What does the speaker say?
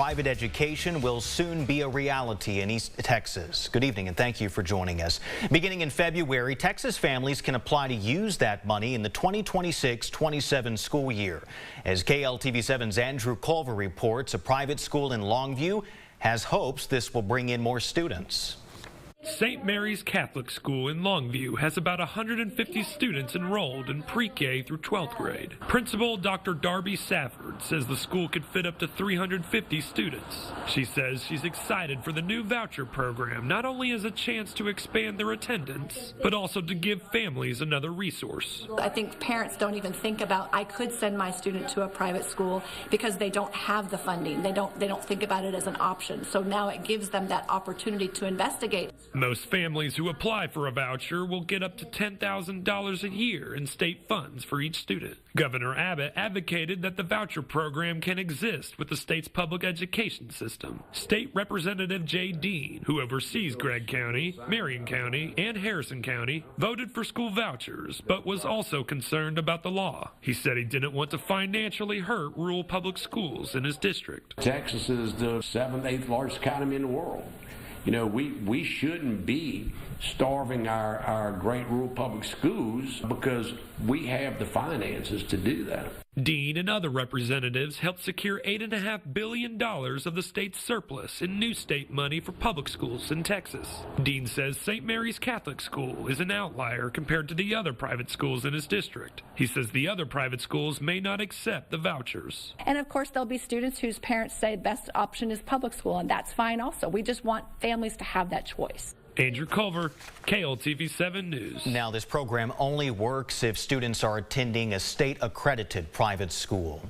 Private education will soon be a reality in East Texas. Good evening and thank you for joining us. Beginning in February, Texas families can apply to use that money in the 2026-27 school year. As KLTV7's Andrew Culver reports, a private school in Longview has hopes this will bring in more students. St. Mary's Catholic School in Longview has about 150 students enrolled in pre-K through 12th grade. Principal Dr. Darby Safford says the school could fit up to 350 students. She says she's excited for the new voucher program, not only as a chance to expand their attendance, but also to give families another resource. I think parents don't even think about, I could send my student to a private school because they don't have the funding. They don't think about it as an option. So now it gives them that opportunity to investigate. Most families who apply for a voucher will get up to $10,000 a year in state funds for each student. Governor Abbott advocated that the voucher program can exist with the state's public education system. State Representative Jay Dean, who oversees Gregg County, Marion County, and Harrison County, voted for school vouchers, but was also concerned about the law. He said he didn't want to financially hurt rural public schools in his district. Texas is the 7th, 8th largest economy in the world. You know, we shouldn't be starving our great rural public schools because we have the finances to do that. Dean and other representatives helped secure $8.5 billion of the state's surplus in new state money for public schools in Texas. Dean says St. Mary's Catholic School is an outlier compared to the other private schools in his district. He says the other private schools may not accept the vouchers. And of course, there'll be students whose parents say the best option is public school, and that's fine also. We just want families to have that choice. Andrew Culver, KLTV7 News. Now, this program only works if students are attending a state-accredited private school.